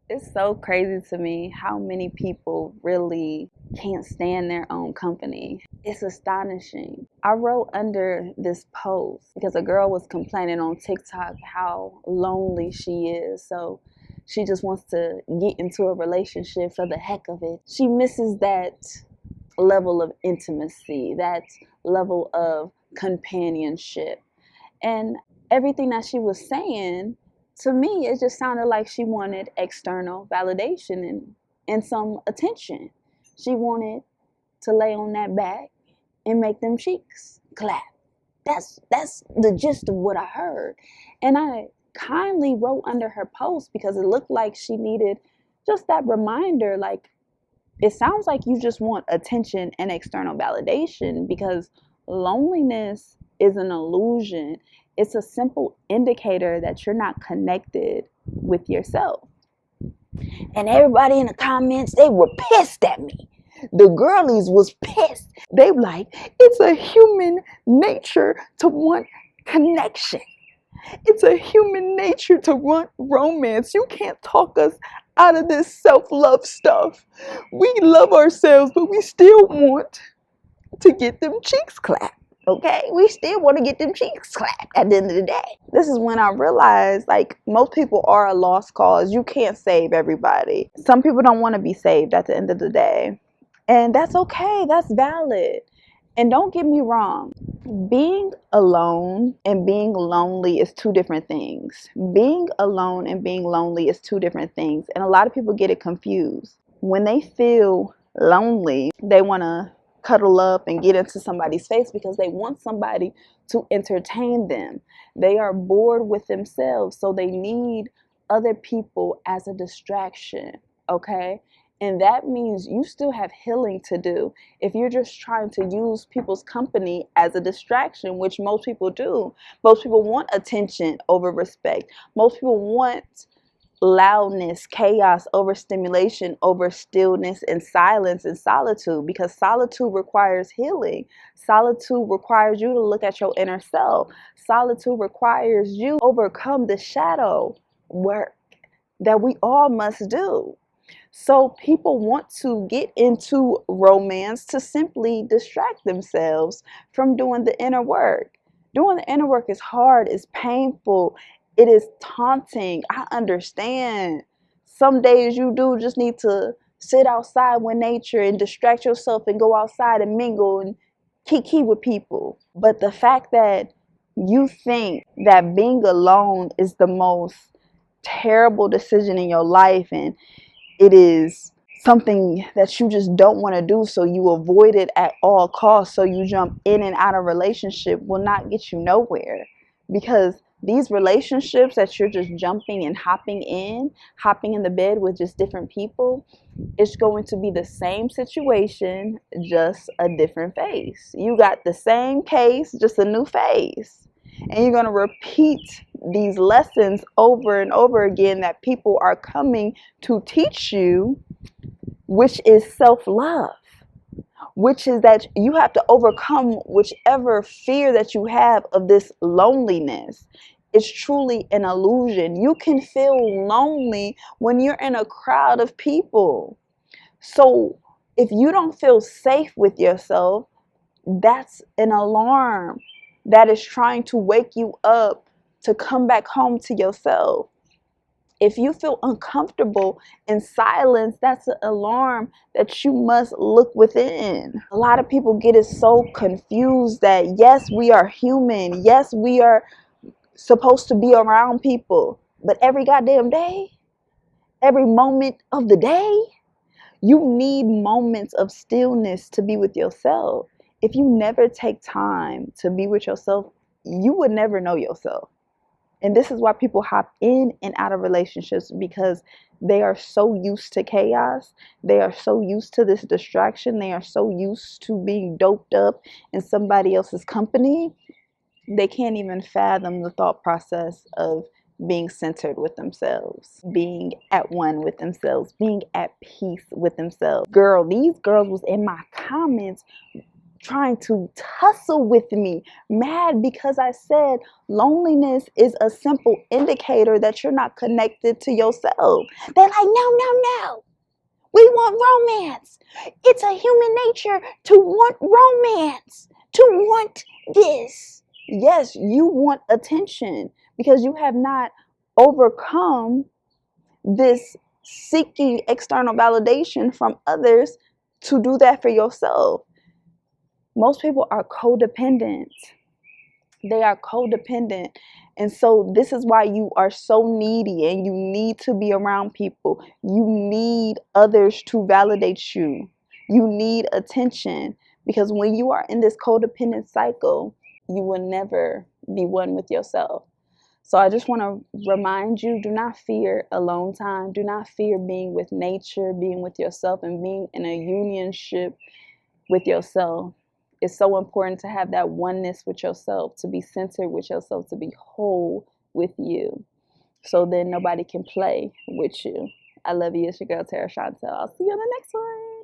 It's so crazy to me how many people really can't stand their own company. It's astonishing. I wrote under this post because a girl was complaining on TikTok how lonely she is. So she just wants to get into a relationship for the heck of it. She misses that level of intimacy, that level of companionship. And everything that she was saying, to me, it just sounded like she wanted external validation and some attention. She wanted to lay on that back and make them cheeks clap. That's the gist of what I heard. And I kindly wrote under her post because it looked like she needed just that reminder, like, it sounds like you just want attention and external validation, because loneliness is an illusion. It's a simple indicator that you're not connected with yourself. And everybody in the comments, they were pissed at me. The girlies was pissed. They were like, it's a human nature to want connection. It's a human nature to want romance. You can't talk us out of this self-love stuff. We love ourselves, but we still want to get them cheeks clapped. Okay? We still want to get them cheeks clapped at the end of the day. This is when I realized, like, most people are a lost cause. You can't save everybody. Some people don't want to be saved at the end of the day. And that's okay. That's valid. And don't get me wrong, being alone and being lonely is two different things. Being alone and being lonely is two different things. And a lot of people get it confused. When they feel lonely, they want to cuddle up and get into somebody's face because they want somebody to entertain them. They are bored with themselves, so they need other people as a distraction, okay? And that means you still have healing to do. If you're just trying to use people's company as a distraction, which most people do, most people want attention over respect. Most people want loudness, chaos over stimulation, over stillness and silence and solitude, because solitude requires healing. Solitude requires you to look at your inner self. Solitude requires you to overcome the shadow work that we all must do. So people want to get into romance to simply distract themselves from doing the inner work. Doing the inner work is hard, it's painful, it is taunting. I understand. Some days you do just need to sit outside with nature and distract yourself and go outside and mingle and kiki with people. But the fact that you think that being alone is the most terrible decision in your life, and it is something that you just don't want to do, so you avoid it at all costs, so you jump in and out of relationship, will not get you nowhere. Because these relationships that you're just jumping and hopping in the bed with just different people, it's going to be the same situation, just a different face. You got the same case, just a new face. And you're going to repeat these lessons over and over again that people are coming to teach you, which is self-love, which is that you have to overcome whichever fear that you have of this loneliness. It's truly an illusion. You can feel lonely when you're in a crowd of people. So if you don't feel safe with yourself, that's an alarm that is trying to wake you up to come back home to yourself. If you feel uncomfortable in silence, that's an alarm that you must look within. A lot of people get it so confused that yes, we are human. Yes, we are supposed to be around people. But every goddamn day, every moment of the day, you need moments of stillness to be with yourself. If you never take time to be with yourself, you would never know yourself. And this is why people hop in and out of relationships, because they are so used to chaos. They are so used to this distraction. They are so used to being doped up in somebody else's company. They can't even fathom the thought process of being centered with themselves, being at one with themselves, being at peace with themselves. Girl, these girls was in my comments trying to tussle with me, mad because I said loneliness is a simple indicator that you're not connected to yourself. They're like, no, no, no. We want romance. It's a human nature to want romance, to want this. Yes, you want attention because you have not overcome this seeking external validation from others to do that for yourself. Most people are codependent. They are codependent. And so this is why you are so needy and you need to be around people. You need others to validate you. You need attention because when you are in this codependent cycle, you will never be one with yourself. So I just want to remind you, do not fear alone time. Do not fear being with nature, being with yourself, and being in a unionship with yourself. It's so important to have that oneness with yourself, to be centered with yourself, to be whole with you. So then nobody can play with you. I love you. It's your girl, TeraChantelle. I'll see you on the next one.